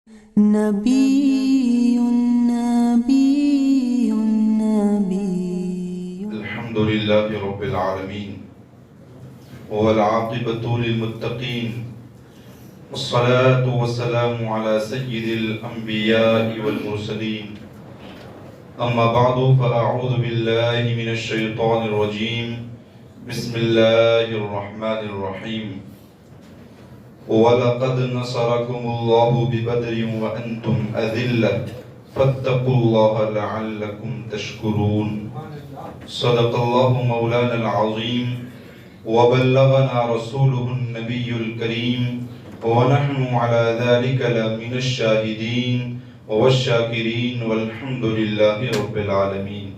نبی نبی نبی الحمد لله رب العالمين والعاقبة للمتقين والصلاة والسلام على سيد الأنبياء والمرسلين أما بعد فأعوذ بالله من الشيطان الرجيم بسم الله الرحمن الرحيم وَلَقَدْ نَصَرَكُمُ اللَّهُ بِبَدْرٍ وَأَنْتُمْ أَذِلَّةٌ فَاتَّقُوا اللَّهَ لَعَلَّكُمْ تَشْكُرُونَ صدق الله مولانا العظيم وبلغنا رسوله النبي الكريم ونحن على ذلك لمن الشاهدين والشاكرين والحمد لله رب العالمين۔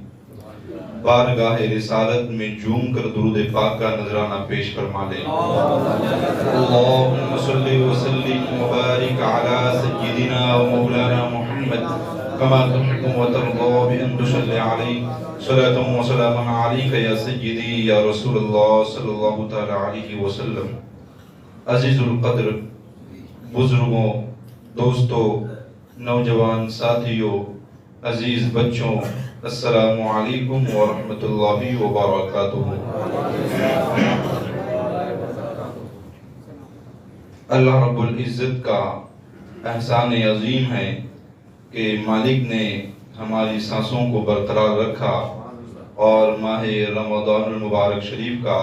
بارگاہ رسالت میں جھوم کر درود پاک کا نذرانہ پیش فرما لیں۔ اللہم صلی وسلم وبارک علی سیدنا و مولانا محمد کما تحب و ترضى بأن تصلی علیہ صلاۃ و سلام علیک یا سیدی یا رسول اللہ صلی اللہ تعالی علیہ وسلم۔ عزیز القدر بزرگوں، دوستوں، نوجوان ساتھیوں، عزیز بچوں، السلام علیکم ورحمۃ اللہ وبرکاتہ۔ اللہ رب العزت کا احسان عظیم ہے کہ مالک نے ہماری سانسوں کو برقرار رکھا اور ماہ رمضان المبارک شریف کا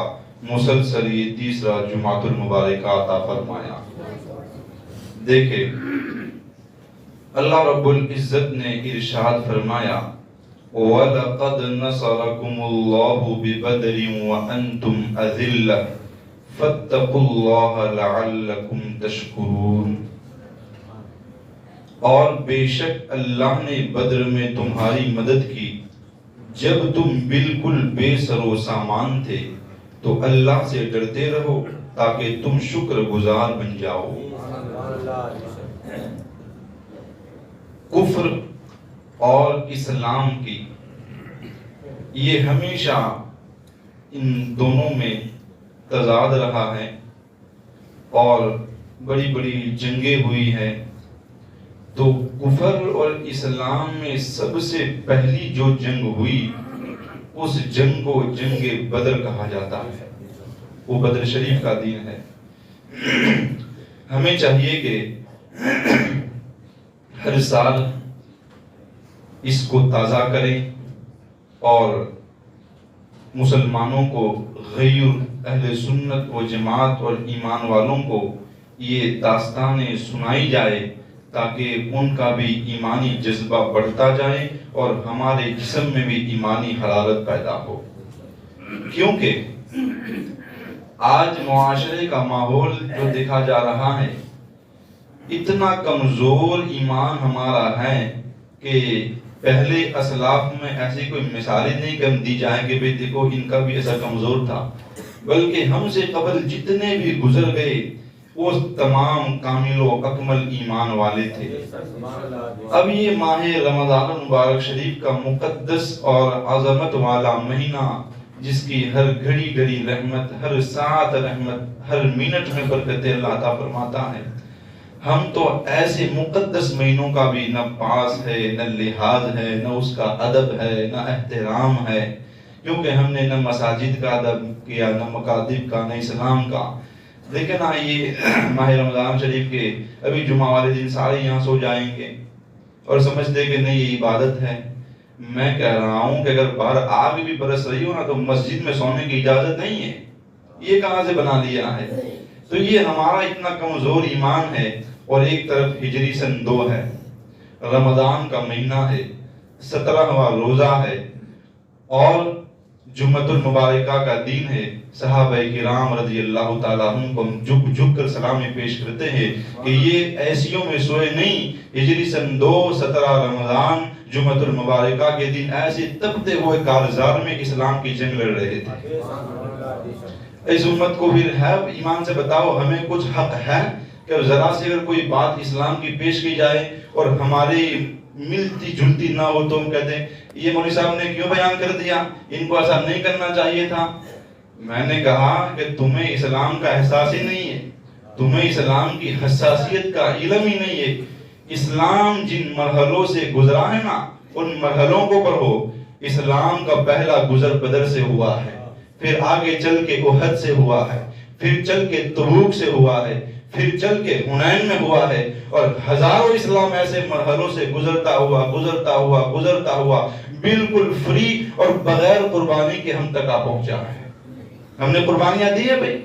مسلسل یہ تیسرا جمعۃ المبارک عطا فرمایا۔ دیکھیں اللہ رب العزت نے ارشاد فرمایا وَلَقَدْ نَصَرَكُمُ اللَّهُ بِبَدْرٍ وَأَنْتُمْ أَذِلَّةٌ فَاتَّقُوا اللَّهَ لَعَلَّكُمْ تَشْكُرُونَ۔ اور بے شک اللہ نے بدر میں تمہاری مدد کی جب تم بالکل بے سر و سامان تھے، تو اللہ سے ڈرتے رہو تاکہ تم شکر گزار بن جاؤ۔ کفر اور اسلام کی یہ ہمیشہ ان دونوں میں تضاد رہا ہے اور بڑی بڑی جنگیں ہوئی ہیں۔ تو کفر اور اسلام میں سب سے پہلی جو جنگ ہوئی اس جنگ کو جنگ بدر کہا جاتا ہے، وہ بدر شریف کا دن ہے۔ ہمیں چاہیے کہ ہر سال اس کو تازہ کریں اور مسلمانوں کو، غیر اہل سنت و جماعت اور ایمان والوں کو یہ داستانیں سنائی جائے تاکہ ان کا بھی ایمانی جذبہ بڑھتا جائے اور ہمارے جسم میں بھی ایمانی حرارت پیدا ہو۔ کیونکہ آج معاشرے کا ماحول جو دیکھا جا رہا ہے، اتنا کمزور ایمان ہمارا ہے کہ پہلے اسلاف میں ایسی کوئی مثالیں نہیں کم دی جائیں کہ بھئی دیکھو ان کا بھی ایسا کمزور تھا، بلکہ ہم سے قبل جتنے بھی گزر گئے وہ تمام کامل و اکمل ایمان والے تھے۔ اب یہ ماہ رمضان المبارک شریف کا مقدس اور عظمت والا مہینہ، جس کی ہر گھڑی گھڑی رحمت، ہر ساعت رحمت، ہر منٹ میں برکت اللہ عطا فرماتا ہے، ہم تو ایسے مقدس مہینوں کا بھی نہ پاس ہے، نہ لحاظ ہے، نہ اس کا ادب ہے، نہ احترام ہے، کیونکہ ہم نے نہ مساجد کا ادب کیا، نہ مکاتب کا، نہ اسلام کا۔ لیکن یہ ماہ رمضان شریف کے ابھی جمعہ والے دن سارے یہاں سو جائیں گے اور سمجھتے کہ نہیں یہ عبادت ہے۔ میں کہہ رہا ہوں کہ اگر باہر آگ بھی برس رہی ہو نا تو مسجد میں سونے کی اجازت نہیں ہے۔ یہ کہاں سے بنا لیا ہے؟ تو یہ ہمارا اتنا کمزور ایمان ہے۔ اور ایک طرف ہجری سن 2 ہے، رمضان کا مہینہ ہے، 17واں روزہ ہے اور جمعۃ المبارکہ کا دن ہے۔ صحابہ کرام رضی اللہ تعالیٰ عنہ کو ہم جھک جھک کر سلامی پیش کرتے ہیں کہ یہ ایسیوں میں سوئے نہیں۔ ہجری سن 2، 17 رمضان، جمعۃ المبارکہ کے دن ایسے تپتے ہوئے کارزار میں اسلام کی جنگ لڑ رہے تھے۔ اس امت کو پھر ہے ایمان سے بتاؤ ہمیں کچھ حق ہے کہ ذرا سے اگر کوئی بات اسلام کی پیش کی جائے اور ہماری ملتی جلتی نہ ہو تو ہم کہتے ہیں یہ مولوی صاحب نے کیوں بیان کر دیا، ان کو ایسا نہیں کرنا چاہیے تھا۔ میں نے کہا کہ تمہیں اسلام کا احساس ہی نہیں ہے، تمہیں اسلام کی حساسیت کا علم ہی نہیں ہے اسلام جن مرحلوں سے گزرا ہے نا ان مرحلوں کو پڑھو. اسلام کا پہلا گزر بدر سے ہوا ہے, پھر آگے چل کے احد سے ہوا ہے, پھر چل کے تبوک سے ہوا ہے, پھر چل کے حنین میں ہوا ہے, اور ہزاروں اسلام ایسے مرحلوں سے گزرتا ہوا بالکل فری اور بغیر قربانی کے ہم تک آ پہنچا ہے. ہم نے قربانیاں دی ہے بھائی,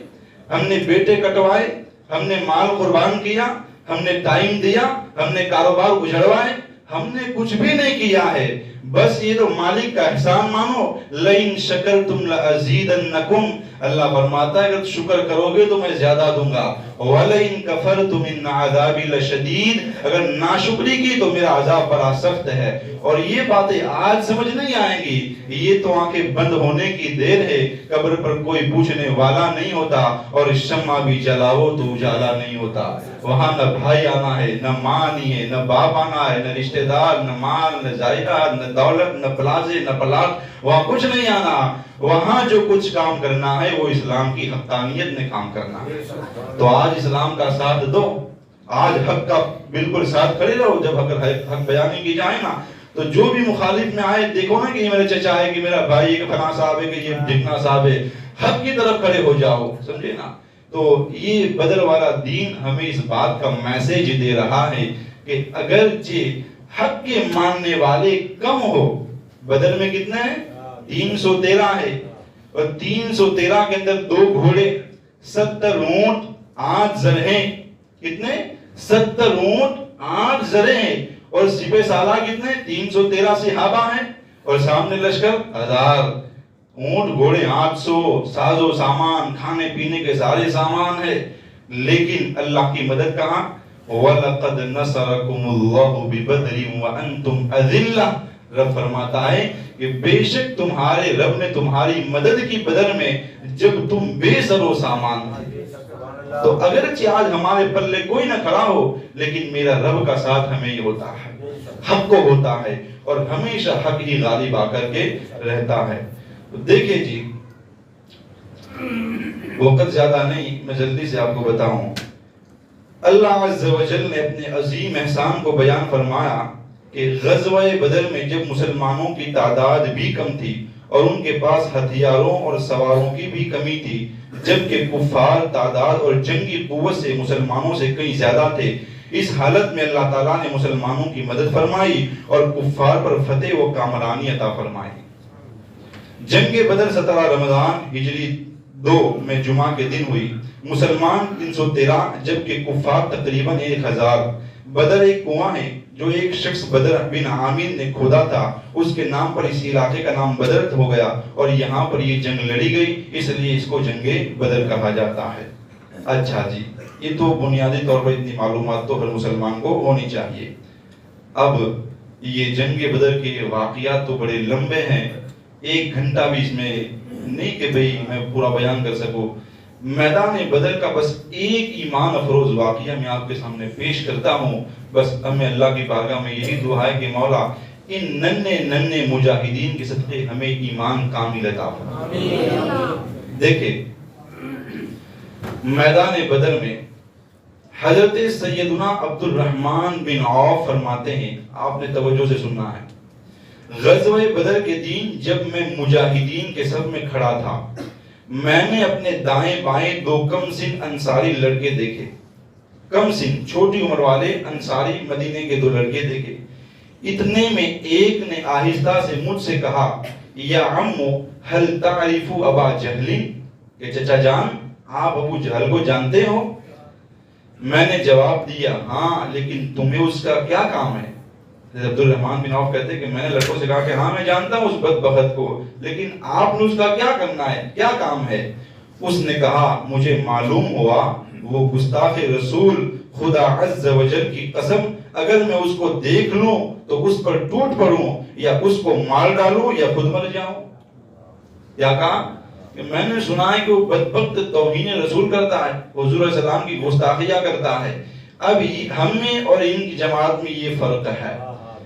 ہم نے بیٹے کٹوائے, ہم نے مال قربان کیا, ہم نے ٹائم دیا, ہم نے کاروبار اجڑوائے, ہم نے کچھ بھی نہیں کیا ہے. بس یہ تو مالک کا احسان مانو. لئن شکرتم لازیدنکم, اللہ فرماتا ہے اگر شکر کرو گے تو میں زیادہ دوں گا. وَلَئِن كَفَرْتُمْ إِنَّ عَذَابِي لَشَدِيدٌ, اگر ناشکری کی تو میرا عذاب بڑا سخت ہے. اور یہ باتیں آج سمجھ نہیں آئیں گی, یہ تو آنکھیں بند ہونے کی دیر ہے. قبر پر کوئی پوچھنے والا نہیں ہوتا, اور شمع بھی جلاؤ تو اجالا نہیں ہوتا. وہاں نہ بھائی آنا ہے, نہ ماں آنی ہے, نہ باپ آنا ہے, نہ رشتہ دار, نہ مال, نہ جائیداد, نہ دولت, نہ پلازے, نہ پلاٹ, وہاں کچھ نہیں آنا. وہاں جو کچھ کام کرنا ہے وہ اسلام کی حقانیت میں کام کرنا ہے. تو آج اسلام کا ساتھ دو, آج حق کا بالکل ساتھ کھڑے رہو. جب حق بیانی کی جائے نا تو جو بھی مخالف میں آئے, دیکھو نا کہ یہ میرے چچا ہے, کہ میرا بھائی ہے, کہ فلاں صاحب ہے, کہ یہ ڈھکنا صاحب ہے, حق کی طرف کھڑے ہو جاؤ, سمجھے نا. تو یہ بدر والا دین ہمیں اس بات کا میسج دے رہا ہے کہ اگرچہ حق کے ماننے والے کم ہو, بدر میں کتنے ہیں؟ 313 ہے, اور 313 کے اندر 2 گھوڑے, 70 اونٹ, 8 زرہیں. کتنے؟ 70 اونٹ, 8 زرہیں. اور سپہ سالار کتنے؟ 313 صحابہ ہیں, اور سامنے لشکر 1000. اونٹ گھوڑے 800, ساز و سامان, کھانے پینے کے سارے سامان ہے. لیکن اللہ کی مدد کہاں؟ وَلَقَدْ نَصَرَكُمُ اللَّهُ بِبَدْرٍ وَأَنْتُمْ أَذِلَّةٌ. رب فرماتا ہے کہ بے شک تمہارے رب نے تمہاری مدد کی بدر میں جب تم بے سر و سامان تھے. تو اگرچہ آج ہمارے پلے کوئی نہ کھڑا ہو, لیکن میرا رب کا ساتھ ہمیں ہی ہوتا ہے, حق کو ہوتا ہے, اور ہمیشہ حق ہی غالب آ کر کے رہتا ہے. دیکھیں جی, وقت زیادہ نہیں, میں جلدی سے آپ کو بتاؤں. اللہ عز و جل نے اپنے عظیم احسان کو بیان فرمایا کہ غزوہ بدر میں جب مسلمانوں کی تعداد بھی کم تھی اور ان کے پاس ہتھیاروں اور سواروں کی بھی کمی تھی, جبکہ کفار تعداد اور جنگی قوت سے مسلمانوں سے کئی زیادہ تھے, اس حالت میں اللہ تعالیٰ نے مسلمانوں کی مدد فرمائی اور کفار پر فتح و کامرانی عطا فرمائی. جنگ بدر 17 رمضان ہجری 2 میں جمعہ کے دن ہوئی. مسلمان 313 جبکہ کفار تقریباً 1000. بدر ایک کنواں ہے جو ایک شخص بدر بن عامر نے کھودا تھا, اس کے نام پر اس علاقے کا نام بدر ہو گیا, اور یہاں پر یہ جنگ لڑی گئی, اس لیے اس کو جنگ بدر کہا جاتا ہے. اچھا جی, یہ تو بنیادی طور پر اتنی معلومات تو ہر مسلمان کو ہونی چاہیے. اب یہ جنگ بدر کے واقعات تو بڑے لمبے ہیں, 1 گھنٹہ بھی اس میں نہیں کہ بھئی میں پورا بیان کر سکوں. میدان بدر کا بس ایک ایمان افروز واقعہ میں آپ کے سامنے پیش کرتا ہوں. بس ہمیں اللہ کی بارگاہ میں یہی دعا ہے کہ مولا ان ننھے مجاہدین کے صدقے ہمیں ایمان کامل عطا فرمائے. دیکھیں میدان بدر میں حضرت سیدنا عبد الرحمن بن عوف فرماتے ہیں, آپ نے توجہ سے سننا ہے, غزوہ بدر کے دن جب میں مجاہدین کے صف میں کھڑا تھا, میں نے اپنے دائیں بائیں 2 کم سن انصاری لڑکے دیکھے. کم سن چھوٹی عمر والے انصاری مدینے کے 2 لڑکے دیکھے. اتنے میں ایک نے آہستہ سے مجھ سے کہا, یا عمو هل تعرف ابا جہل, کہ چچا جان آپ ابو جہل کو جانتے ہو؟ میں نے جواب دیا, ہاں, لیکن تمہیں اس کا کیا کام ہے؟ عبد الرحمن بن عوف کہتے ہیں کہ میں نے لڑکوں سے کہا کہ ہاں میں جانتا ہوں اس بدبخت کو, لیکن آپ نے اس کا کیا کرنا ہے, کیا کام ہے؟ اس نے کہا, مجھے معلوم ہوا وہ گستاخ رسول, خدا عز و جل کی قسم اگر میں اس کو دیکھ لوں تو اس پر ٹوٹ پڑوں, یا اس کو مار ڈالوں یا خود مر جاؤں. کیا کہا کہ میں نے سنا ہے کہ وہ بدبخت توہین رسول کرتا ہے, حضور علیہ السلام کی گستاخیاں کرتا ہے. اب ہم میں اور ان کی جماعت میں یہ فرق ہے,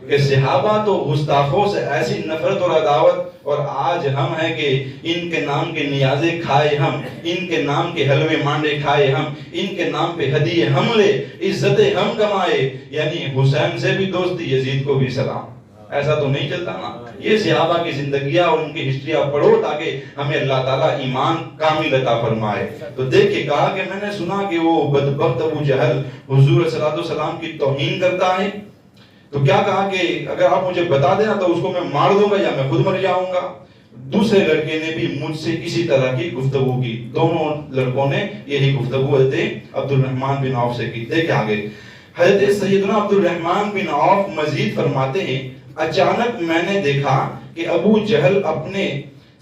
کہ صحابہ تو گستاخوں سے ایسی نفرت اور عداوت، اور آج ہم ہیں کہ ان کے نام کے نیازے کھائے ہم، ان کے نام کے حلوے مانڈے کھائے ہم، ان کے نام پہ ہدیے ہم لے، عزتیں ہم کمائے، یعنی حسین سے بھی دوستی، یزید کو بھی سلام۔ ایسا تو نہیں چلتا نا۔ یہ صحابہ کی زندگیاں اور ان کی ہسٹریاں پڑھو تاکہ ہمیں اللہ تعالیٰ ایمان کامل عطا فرمائے۔ تو دیکھیں، کہا کہ میں نے سنا کہ وہ بدبخت ابو جہل حضور صلی اللہ علیہ وسلم کی توہین کرتا ہے، تو کیا کہا کہ اگر آپ مجھے بتا دینا تو اس کو میں مار دوں گا یا میں خود مر جاؤں گا۔ دوسرے لڑکے نے بھی مجھ سے اسی طرح کی گفتگو کی، دونوں لڑکوں نے یہی گفتگو حضرت عبد الرحمن بن عوف سے کی۔ دیکھیں آگے، حضرت سیدنا عبد الرحمن بن عوف مزید فرماتے ہیں، اچانک میں نے دیکھا کہ ابو جہل اپنے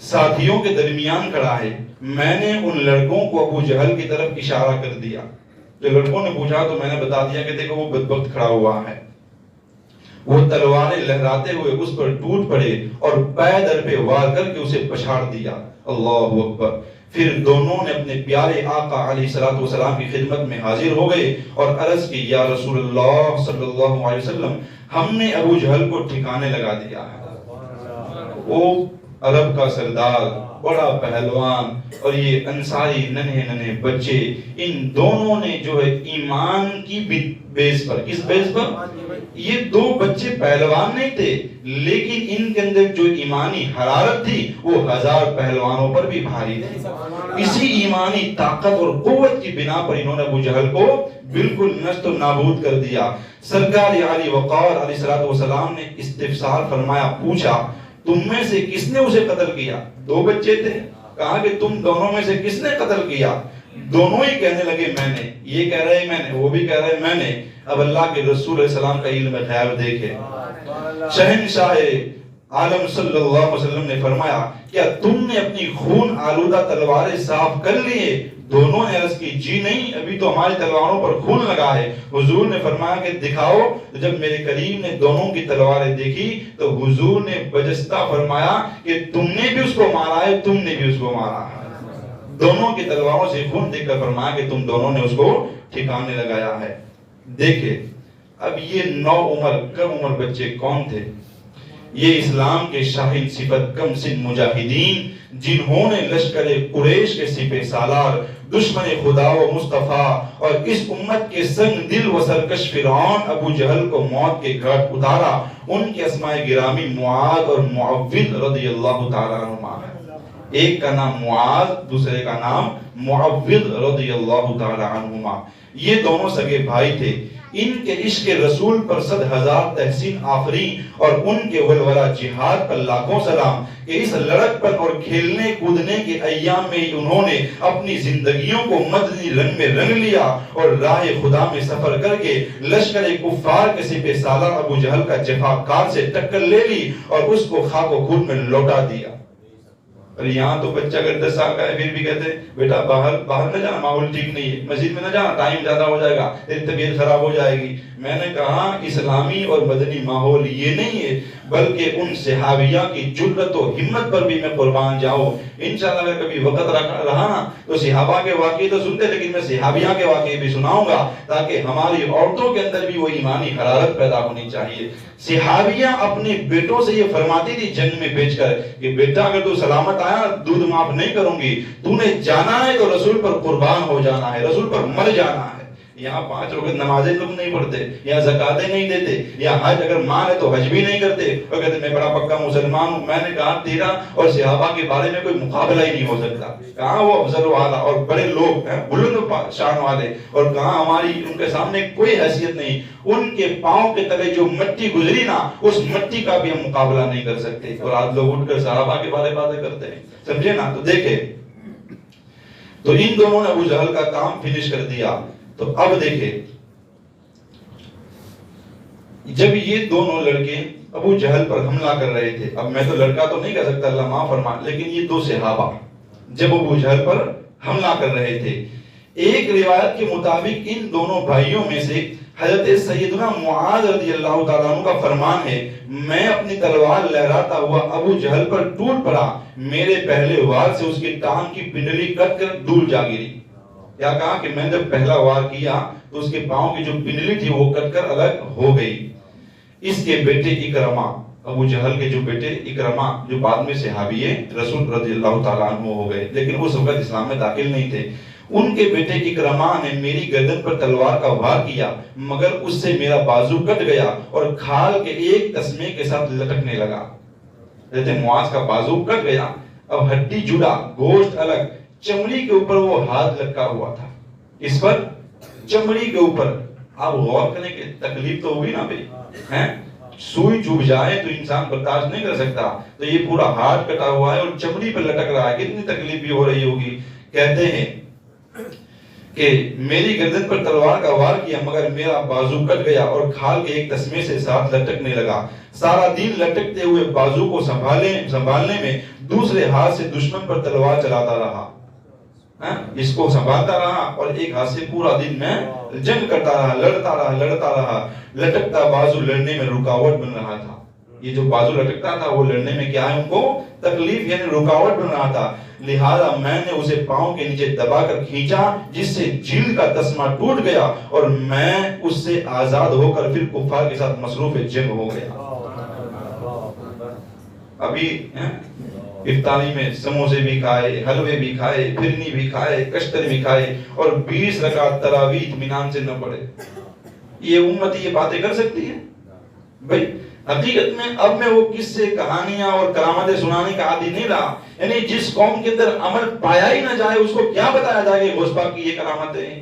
ساتھیوں کے درمیان کھڑا ہے۔ میں نے ان لڑکوں کو ابو جہل کی طرف اشارہ کر دیا۔ جو لڑکوں نے پوچھا تو میں نے بتا دیا کہ دیکھو وہ بدبخت کھڑا ہوا ہے۔ وہ تلواریں لہراتے ہوئے اس پر ٹوٹ پڑے اور پے در پہ وار کر کے اسے پچھاڑ دیا۔ اللہ اکبر۔ پھر دونوں نے اپنے پیارے آقا علیہ الصلوۃ والسلام کی خدمت میں حاضر ہو گئے اور عرض کی، یا رسول اللہ صلی اللہ علیہ وسلم، ہم نے ابو جہل کو ٹھکانے لگا دیا ہے۔ وہ عرب کا سردار، بڑا پہلوان، اور یہ انصاری ننھے ننھے بچے، ان دونوں نے جو ہے ایمان کی بیس پر، کس بیس پر؟ یہ دو بچے پہلوان نہیں تھے، لیکن ان کے اندر جو ایمانی حرارت تھی وہ ہزار پہلوانوں پر بھی بھاری تھی۔ اسی ایمانی طاقت اور قوت کی بنا پر انہوں نے ابو جہل کو بالکل نشت و نابود کر دیا۔ سرکار علی وقار علیہ الصلوۃ والسلام نے استفسار فرمایا، پوچھا تم میں سے کس نے اسے قتل کیا؟ دو بچے تھے، کہا کہ تم دونوں میں سے کس نے قتل کیا؟ دونوں ہی کہنے لگے میں نے، یہ کہہ رہے میں نے، وہ بھی کہہ رہے میں نے۔ اب اللہ کے رسول علیہ السلام کا علم غیب دیکھے، شہنشاہ عالم صلی اللہ علیہ وسلم نے فرمایا، کیا تم نے اپنی خون آلودہ تلواریں صاف کر لیے؟ دونوں نے عرض کی، جی نہیں، ابھی تو ہماری تلواروں پر خون لگا ہے۔ حضور نے فرمایا کہ دکھاؤ۔ جب میرے کریم نے دونوں کی تلواریں دیکھی تو حضور نے بجستہ فرمایا کہ تم نے بھی اس کو مارا ہے، تم نے بھی اس کو مارا ہے۔ دونوں کی تلواروں سے خون دیکھ کر فرمایا کہ تم دونوں نے اس کو ٹھکانے لگایا ہے۔ دیکھیں اب یہ نو عمر کم عمر بچے کون تھے؟ یہ اسلام کے شاہین صفت کم سن مجاہدین، جنہوں نے لشکر قریش کے سپہ سالار، دشمن خدا و مصطفیٰ اور اس امت کے سنگ دل و سرکش فرعون ابو جہل کو موت کے گھاٹ اتارا۔ ان کے اسماء گرامی معاذ اور معوذ رضی اللہ تعالیٰ عنہما ہے۔ ایک کا نام معاذ، دوسرے کا نام معوذ رضی اللہ تعالیٰ عنہما۔ یہ دونوں سگے بھائی تھے۔ ان کے عشق رسول پر 100,000 تحسین آفرین اور ان کے ولولہ جہاد پر لاکھوں سلام کہ اس لڑک پر اور کھیلنے کودنے کے ایام میں انہوں نے اپنی زندگیوں کو مدنی رنگ میں رنگ لیا اور راہ خدا میں سفر کر کے لشکر کفار کے سپہ سالار ابو جہل کا جفاکار سے ٹکر لے لی اور اس کو خاک و خون میں لوٹا دیا۔ اور یہاں تو بچہ اگر 10 سال کا ہے پھر بھی کہتے ہیں بیٹا باہر نہ جانا، ماحول ٹھیک نہیں ہے، مسجد میں نہ جانا، ٹائم زیادہ ہو جائے گا، تیری طبیعت خراب ہو جائے گی۔ میں نے کہا اسلامی اور مدنی ماحول یہ نہیں ہے، بلکہ ان صحابیہ کی جرأت و ہمت پر بھی میں قربان جاؤں۔ انشاءاللہ اگر کبھی وقت رہا نا تو صحابہ کے واقعے تو سنتے، لیکن میں صحابیہ کے واقعے بھی سناؤں گا تاکہ ہماری عورتوں کے اندر بھی وہ ایمانی حرارت پیدا ہونی چاہیے۔ صحابیہ اپنے بیٹوں سے یہ فرماتی تھی جنگ میں بھیج کر کہ بیٹا اگر تو سلامت آیا دودھ معاف نہیں کروں گی، تو نے جانا ہے تو رسول پر قربان ہو جانا ہے، رسول پر مر جانا ہے۔ یہاں 5 وقت نمازیں لوگ نہیں پڑھتے، یا زکاتیں نہیں دیتے، یا حج اگر ماں ہے تو حج بھی نہیں کرتے، اور کہتے میں بڑا پکا مسلمان ہوں۔ میں نے کہا تیرا اور صحابہ کے بارے میں کوئی مقابلہ ہی نہیں ہو سکتا۔ کہاں وہ افضل والا اور بڑے لوگ ہیں، بلند شان والے، اور کہاں ہماری ان کے سامنے کوئی حیثیت نہیں۔ ان کے پاؤں کے تلے جو مٹی گزری نا، اس مٹی کا بھی ہم مقابلہ نہیں کر سکتے، اور آج لوگ اٹھ کر صحابہ کے بارے باتیں کرتے ہیں، سمجھے نا۔ تو دیکھیں، تو ان دونوں نے ابو جہل کا کام فنش کر دیا۔ تو اب دیکھیں، جب یہ دونوں لڑکے ابو جہل پر حملہ کر رہے تھے، اب میں تو لڑکا تو نہیں کہہ سکتا، اللہ معاف فرما، لیکن یہ 2 صحابہ جب ابو جہل پر حملہ کر رہے تھے، ایک روایت کے مطابق ان دونوں بھائیوں میں سے حضرت سیدنا معاذ رضی اللہ تعالیٰ عنہ کا فرمان ہے، میں اپنی تلوار لہراتا ہوا ابو جہل پر ٹوٹ پڑا، میرے پہلے وار سے اس کی ٹانگ کی پنڈلی کٹ کر دھول جا گری۔ کیا کہا کہ میں جب پہلا وار کیا تو اس کے پاؤں کی جو پنڈلی تھی وہ کٹ کر الگ ہو گئی۔ اس کے بیٹے اکرما، ابو جہل کے جو بیٹے اکرما جو بعد میں صحابی رسول رضی اللہ تعالیٰ عنہ ہو گئے لیکن اس وقت اسلام میں داخل نہیں تھے، ان کے بیٹے اکرما نے میری گردن پر تلوار کا وار کیا مگر اس سے میرا بازو کٹ گیا اور کھال کے ایک تسمے کے ساتھ لٹکنے لگا۔ حضرت معاذ کا بازو کٹ گیا، اب ہڈی جڑا، گوشت الگ، چمڑی کے اوپر وہ ہاتھ لٹکا ہوا تھا، اس پر چمڑی کے اوپر۔ آپ غور کریں کہ تکلیف تو ہوگی نا بھائی، ہیں سوئی چبھ جائے تو انسان برداشت نہیں کر سکتا، تو یہ پورا ہاتھ کٹا ہوا ہے اور چمڑی پر لٹک رہا ہے، کتنی تکلیف بھی ہو رہی ہوگی۔ کہتے ہیں کہ میری گردن پر تلوار کا وار کیا مگر میرا بازو کٹ گیا اور کھال کے ایک تسمے سے ساتھ لٹکنے لگا۔ سارا دن لٹکتے ہوئے بازو کو سنبھالنے میں دوسرے ہاتھ سے دشمن پر تلوار چلاتا رہا، اس کو سنبھالتا رہا اور ایک ہاتھ سے پورا دن میں جنگ کرتا رہا، لڑتا رہا۔ لٹکتا بازو لڑنے میں رکاوٹ بن رہا تھا، یہ جو بازو لٹکتا تھا وہ لڑنے میں کیا ہے ان کو تکلیف یعنی رکاوٹ بن رہا تھا، لہذا میں نے اسے پاؤں کے نیچے دبا کر کھینچا جس سے جلد کا تسمہ ٹوٹ گیا اور میں اس سے آزاد ہو کر پھر کفار کے ساتھ مصروف جنگ ہو گیا۔ ابھی افطاری میں سموسے بھی کھائے، حلوے بھی کھائے، پھرنی بھی کھائے، کشتر بھی کھائے اور 20 رکعت تراویح اطمینان سے نہ پڑھے، یہ امت یہ باتیں کر سکتی ہے بھائی؟ حقیقت میں اب میں وہ قصے کہانیاں اور کرامتیں سنانے کا عادی نہیں رہا، یعنی جس قوم کے اندر عمل پایا ہی نہ جائے اس کو کیا بتایا جائے کہ غوث پاک کی یہ کرامتیں ہیں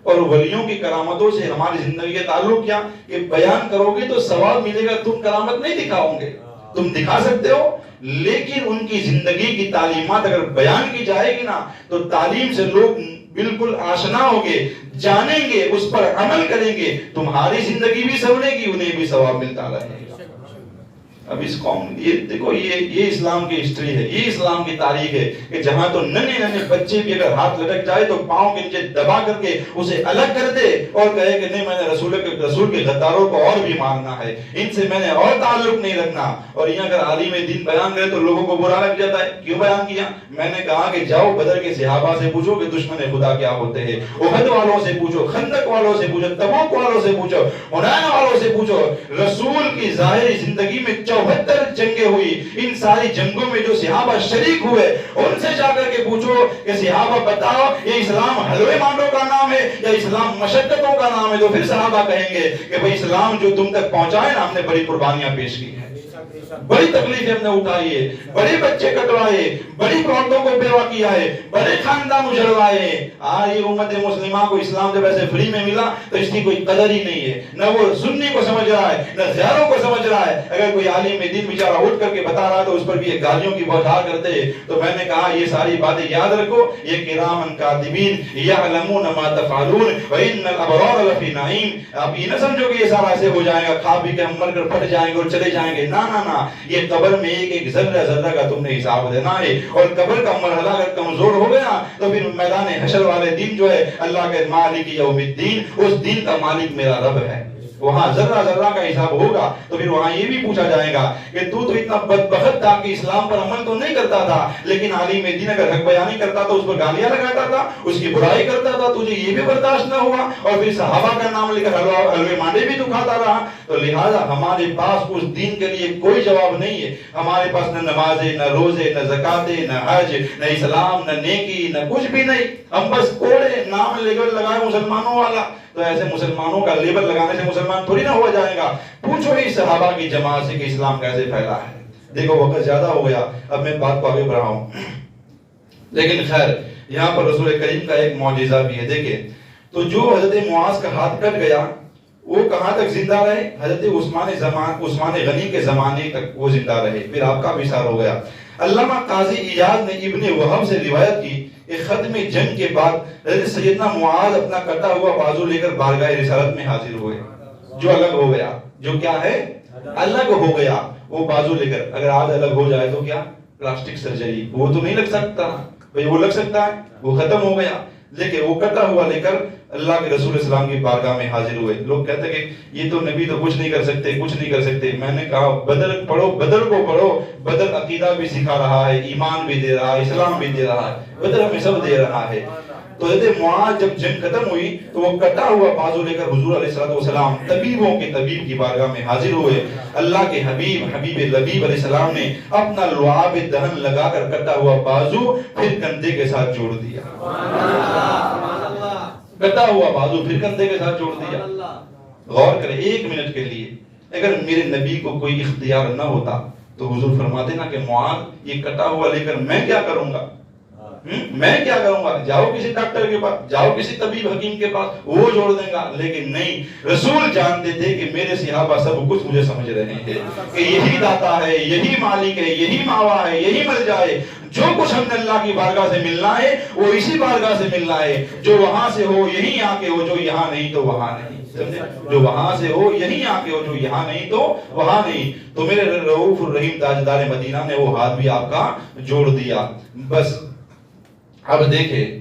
اور ولیوں کی کرامتوں سے ہماری زندگی کا تعلق کیا کہ بیان کرو گے تو ثواب ملے گا، تم کرامت نہیں دکھاؤ گے، تم دکھا سکتے ہو لیکن ان کی زندگی کی تعلیمات اگر بیان کی جائے گی نا تو تعلیم سے لوگ بالکل آشنا ہوگے، جانیں گے، اس پر عمل کریں گے، تمہاری زندگی بھی سنورے گی، انہیں بھی ثواب ملتا رہے گا۔ اب اس قوم یہ دیکھو یہ اسلام کی ہسٹری ہے، یہ اسلام کی تاریخ ہے کہ جہاں تو ننے بچے بھی اگر ہاتھ لٹک جائے تو پاؤں کے نیچے دبا کر کے اسے الگ کر دے اور کہے کہ نہیں میں نے رسول کے غداروں کو اور بھی مارنا ہے، ان سے میں نے اور تعلق نہیں رکھنا۔ اور یہ اگر عالم دین بیان کرے تو لوگوں کو برا لگ جاتا ہے، کیوں بیان کیا؟ میں نے کہا کہ جاؤ بدر کے صحابہ سے پوچھو کہ دشمن خدا کیا ہوتے ہیں، احد والوں سے پوچھو، خندق والوں سے پوچھو، تبوک والوں سے پوچھو، حنین والوں سے پوچھو، رسول کی ظاہری زندگی میں 74 جنگیں ہوئی، ان ساری جنگوں میں جو صحابہ شریک ہوئے ان سے جا کر کے پوچھو کہ صحابہ بتاؤ یہ اسلام حلوے مانڈوں کا نام ہے یا اسلام مشقتوں کا نام ہے؟ تو پھر صحابہ کہیں گے کہ بھئی اسلام جو تم تک پہنچا ہے نا ہم نے بڑی قربانیاں پیش کی ہیں، بڑی تکلیفیں ہم نے اٹھائی ہے، بڑے بچے کٹوائے، بڑی عورتوں کو بیوہ کیا ہے، بڑے خاندان اجڑوائے ہیں۔ آج یہ امت مسلمہ کو اسلام جب ایسے فری میں ملا تو اس کی کوئی قدر ہی نہیں ہے، نہ وہ سنی کو سمجھ رہا ہے نہ غیروں کو سمجھ رہا ہے۔ اگر کوئی عالم دین بیچارہ اٹھ کر کے بتا رہا تو اس پر بھی ایک گالیوں کی بوچھار کرتے ہیں۔ تو میں نے کہا یہ ساری باتیں یاد رکھو، یہ کرامن کاتبین یعلمون ما تفعلون وان الابرار لفی نعیم۔ آپ یہ نہ سمجھو کہ یہ سارا ایسے ہو جائے گا، کھا پی کے ہم مر کر پھٹ جائیں گے اور چلے جائیں گے، نہ نہ نہ، یہ قبر میں ایک ذرہ ذرہ کا تم نے حساب دینا ہے، اور قبر کا مرحلہ اگر کمزور ہو گیا تو پھر میدان حشر والے دن جو ہے اللہ کے مالک یوم الدین، اس دن کا مالک میرا رب ہے، وہاں ذرہ ذرہ کا حساب ہوگا۔ تو پھر وہاں یہ بھی پوچھا جائے گا کہ تو اتنا بدبخت تھا کہ اسلام پر عمل تو نہیں کرتا تھا لیکن عالم دین اگر حق بیانی کرتا تو اس پر گالیاں لگاتا تھا، اس کی برائی کرتا تھا، تجھے یہ بھی برداشت نہ ہوا اور پھر صحابہ کا نام لے کر حلوے مانڈے بھی تو کھاتا رہا۔ تو لہٰذا ہمارے پاس اس دین کے لیے کوئی جواب نہیں ہے، ہمارے پاس نہ نمازیں، نہ روزے، نہ زکاتیں، نہ حج، نہ اسلام، نہ نیکی، نہ کچھ بھی نہیں، ہم بس کوڑے نام لیبل لگائے مسلمانوں والا۔ تو ایسے مسلمانوں کا لیبل لگانے سے مسلمان تھوڑی نہ ہوا جائے گا۔ پوچھو ہی صحابہ کی جماعت سے کہ اسلام کیسے پھیلا ہے۔ دیکھو وقت زیادہ ہو گیا، اب میں بات کو آگے بڑھاؤں، لیکن خیر یہاں پر رسول کریم کا ایک معجزہ بھی ہے۔ دیکھیں تو جو حضرت معاذ کا ہاتھ کٹ گیا وہ کہاں تک زندہ رہے؟ حضرت عثمان غنی کے زمانے تک وہ زندہ رہے، پھر آپ کا وصال ہو گیا۔ علامہ قاضی ایاز نے ابن وہب سے روایت کی ایک ختم جنگ کے بعد حضرت سیدنا معاذ اپنا کٹا ہوا بازو لے کر بارگاہ رسالت میں حاضر ہوئے، جو الگ ہو گیا، جو کیا ہے الگ ہو گیا وہ بازو لے کر۔ اگر آج الگ ہو جائے تو کیا پلاسٹک سرجری، وہ تو نہیں لگ سکتا بھئی، وہ لگ سکتا ہے، وہ ختم ہو گیا، لیکن وہ کٹا ہوا لے کر اللہ کے رسول اسلام کی بارگاہ میں حاضر ہوئے۔ لوگ کہتے ہیں کہ یہ تو نبی تو کچھ نہیں کر سکتے، کچھ نہیں کر سکتے۔ میں نے کہا بدر پڑھو، بدر کو پڑھو، بدر عقیدہ بھی سکھا رہا ہے، ایمان بھی دے رہا ہے، اسلام بھی دے رہا ہے، بدر ہمیں سب دے رہا ہے۔ تو حضرت معاذ جب جنگ ختم ہوئی تو وہ کٹا ہوا بازو لے کر حضور علیہ السلام طبیبوں کے طبیب کی بارگاہ میں حاضر ہوئے. اللہ کے حبیب لبیب علیہ السلام نے اپنا لعاب دہن لگا کر کٹا ہوا بازو پھر کندھے کے ساتھ جوڑ دیا. کٹا ہوا بازو پھر کندھے کے ساتھ جوڑ دیا. غور کریں ایک منٹ کے لیے، اگر میرے نبی کو کوئی اختیار نہ ہوتا تو حضور فرماتے نا کہ معاذ یہ کٹا ہوا لے کر میں کیا کروں گا، میں کیا کروں گا، جاؤ کسی ڈاکٹر کے پاس، جاؤ کسی طبیب حکیم کے پاس، وہ جوڑ دیں گا. لیکن نہیں، رسول جانتے تھے کہ میرے صحابہ سب کچھ مجھے سمجھ رہے ہیں کہ یہی داتا ہے، یہی مالک ہے، یہی ماوا ہے، یہی ملجا ہے. جو کچھ ہم نے اللہ کی بارگاہ سے ملنا ہے وہ اسی بارگاہ سے ملنا ہے. جو وہاں سے ہو یہیں آ کے ہو، جو یہاں نہیں تو وہاں نہیں. جو وہاں سے ہو یہیں آ کے ہو، جو یہاں نہیں تو وہاں نہیں. تو میرے رؤوف الرحیم تاجدار مدینہ نے وہ ہاتھ بھی آپ کا جوڑ دیا. بس اب دیکھیں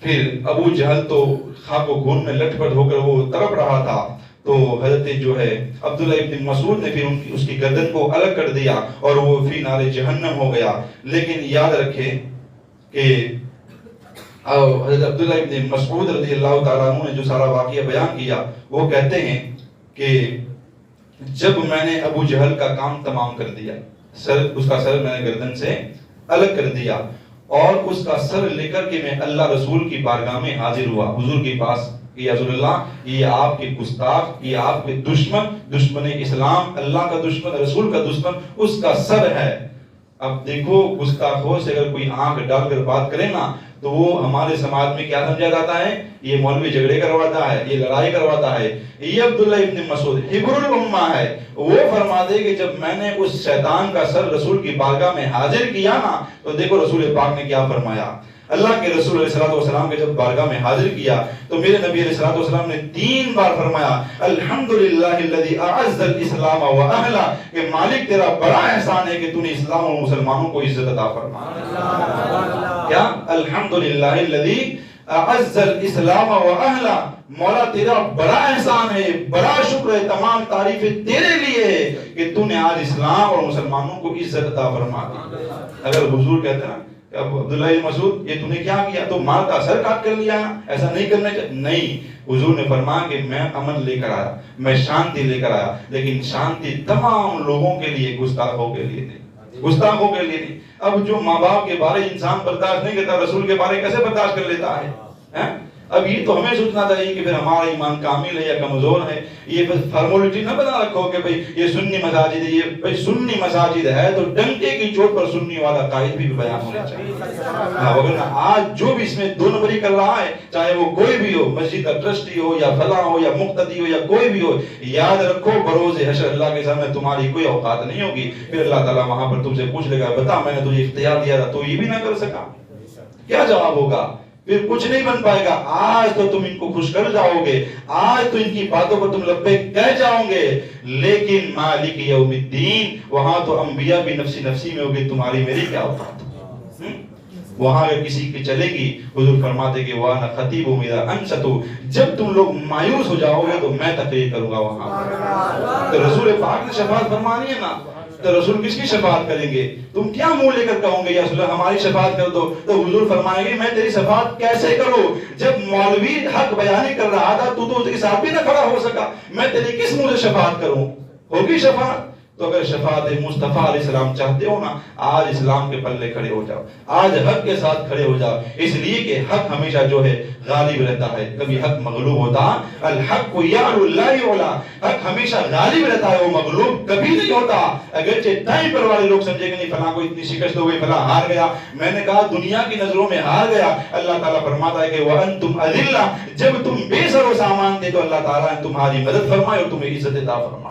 پھر ابو جہل تو خاک و خون میں لٹ پٹ ہو کر وہ تڑپ رہا تھا. تو حضرت جو ہے عبداللہ ابن مسعود نے پھر اس کی گردن کو الگ کر دیا اور وہ فی نار جہنم ہو گیا. لیکن یاد رکھیں کہ حضرت عبداللہ ابن مسعود رضی اللہ تعالیٰ عنہ نے جو سارا واقعہ بیان کیا، وہ کہتے ہیں کہ جب میں نے ابو جہل کا کام تمام کر دیا، اس کا سر میں نے گردن سے الگ کر دیا اور اس کا سر لے کر کے میں اللہ رسول کی بارگاہ میں حاضر ہوا حضور کے پاس کہ یا رسول اللہ یہ آپ کے گستاخ، یہ آپ کے دشمن اسلام، اللہ کا دشمن، رسول کا دشمن اس کا سر ہے. اب دیکھو گستاخوں سے اگر کوئی آنکھ ڈال کر بات کرے نا تو وہ ہمارے سماج میں کیا سمجھا جاتا ہے، یہ مولوی جھگڑے کرواتا ہے، یہ لڑائی کرواتا ہے. یہ عبداللہ ابن مسعود حبر الامہ ہے، وہ فرماتے کہ جب میں نے اس شیطان کا سر رسول کی بارگاہ میں حاضر کیا نا تو دیکھو رسول پاک نے کیا فرمایا. اللہ کے رسول علیہ السلام کے جب بارگاہ میں حاضر کیا تو میرے نبی علیہ السلام نے 3 بار فرمایا الحمدللہ الذی اعز الاسلام و اہلہ، کہ مالک تیرا بڑا احسان ہے کہ تو نے اسلام اور مسلمانوں کو عزت عطا فرمایا. کیا الحمدللہ الذی اعز الاسلام و اہلہ، مولا تیرا بڑا احسان ہے، بڑا شکر ہے، تمام تعریفیں تیرے لیے ہے کہ تو نے آج اسلام اور مسلمانوں کو عزت عطا فرما دی. اگر حضور کہتے ہیں اب عبداللہ بن مسعود یہ تو نے کیا کیا، تو مال کا سر کاٹ کر لیا، ایسا نہیں کرنا چاہیے. نہیں، حضور نے فرمایا کہ میں امن لے کر آیا، میں شانتی لے کر آیا، لیکن شانتی تمام لوگوں کے لیے، گستاخوں کے لیے نہیں، گستاخوں کے لیے نہیں. اب جو ماں باپ کے بارے انسان برداشت نہیں کرتا، رسول کے بارے کیسے برداشت کر لیتا ہے؟ اب یہ تو ہمیں سوچنا چاہیے کہ پھر ہمارا ایمان کامل ہے یا کمزور ہے. یہ بس فارمولیٹی نہ بنا رکھو کہ بھئی یہ سنی مساجد ہے، یہ بھئی سنی مساجد ہے تو ڈنکے کی چوٹ پر سنی والا قائد بھی بیان ہونا چاہیے. وگرنہ آج جو بھی اس میں 2 نمبری کر رہا ہے، چاہے وہ کوئی بھی ہو، مسجد کا ٹرسٹی ہو یا فلاں ہو یا مقتدی ہو یا کوئی بھی ہو، یاد رکھو بروز حشر اللہ کے سامنے تمہاری کوئی اوقات نہیں ہوگی. پھر اللہ تعالیٰ وہاں پر تم سے پوچھ لے گا بتا میں نے تجھے اختیار دیا تھا تو یہ بھی نہ کر سکا، کیا جواب ہوگا؟ پھر کچھ نہیں بن پائے گا. آج تو تم ان کو خوش کر جاؤ گے، آج تو ان کی باتوں پر تم لبیک کہہ جاؤ گے، لیکن مالک یوم الدین وہاں تو انبیاء بھی نفسی نفسی میں ہوگی، تمہاری میری کیا اوقات. وہاں اگر کسی کی چلے گی، حضور فرماتے کہ وَأَنَا خَطِيبُ مِذَا أَنْشَتُ، جب تم لوگ مایوس ہو جاؤ گے تو میں تقریر کروں گا وہاں. تو رسول پاک نے شفاعت فرمانی ہے نا، تو رسول کس کی شفاعت کریں گے؟ تم کیا منہ لے کر کہو گے یا رسول ہماری شفاعت کر دو؟ تو حضور فرمائیں گے میں تیری شفاعت کیسے کروں؟ جب مولوی حق بیانی کر رہا تھا تو اس کے ساتھ بھی نہ کھڑا ہو سکا، میں تیری کس منہ سے شفاعت کروں؟ ہوگی شفاعت؟ تو اگر شفاعت مصطفیٰ علیہ السلام چاہتے ہو نا، آج اسلام کے پلے کھڑے ہو جاؤ، آج حق کے ساتھ کھڑے ہو جاؤ. اس لیے کہ حق ہمیشہ جو ہے غالب رہتا ہے، کبھی حق مغلوب ہوتا. الحق یعلو لا یعلا، حق ہمیشہ غالب رہتا ہے، وہ مغلوب کبھی نہیں ہوتا. اگرچہ ٹائم پر والے لوگ سمجھے کہ نہیں فلاں کو اتنی شکست ہو گئی، فلاں ہار گیا. میں نے کہا دنیا کی نظروں میں ہار گیا. اللہ تعالیٰ فرماتا ہے کہ وَأَنْتُمْ أَذِلَّةٌ، جب تم بے سر و سامان تھے تو اللہ تعالیٰ نے تمہاری مدد فرمائی اور تمہیں عزت عطا فرمائی.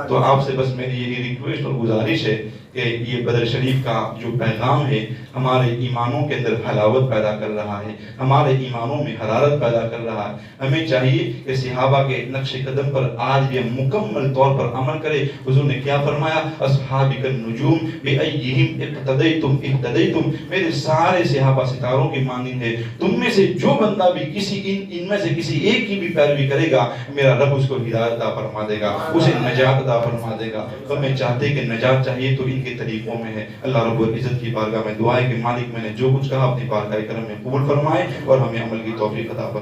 تو آپ سے بس میری یہ ریکویسٹ اور گزارش ہے کہ یہ بدر شریف کا جو پیغام ہے ہمارے ایمانوں کے اندر حلاوت پیدا کر رہا ہے، ہمارے ایمانوں میں حرارت پیدا کر رہا ہے. ہمیں چاہیے کہ صحابہ کے نقش قدم پر آج یہ مکمل طور پر عمل کرے. حضور نے کیا فرمایا؟ اصحابک النجوم بأیہم اقتدیتم اہتدیتم، میرے سارے صحابہ ستاروں کی مانند ہے. تم میں سے جو بندہ بھی ان میں سے کسی ایک کی بھی پیروی کرے گا، میرا رب اس کو ہدایت عطا فرما دے گا، اسے نجات عطا فرما دے گا. دے گا. ہمیں چاہتے کہ نجات چاہیے تو ان کے طریقوں میں ہے. اللہ رب العزت کی بارگاہ میں دعا ہے کہ مالک میں نے جو کچھ کہا اپنی بارگاہ کرم میں قبول فرمائے اور ہمیں عمل کی توفیق عطا فرمائے.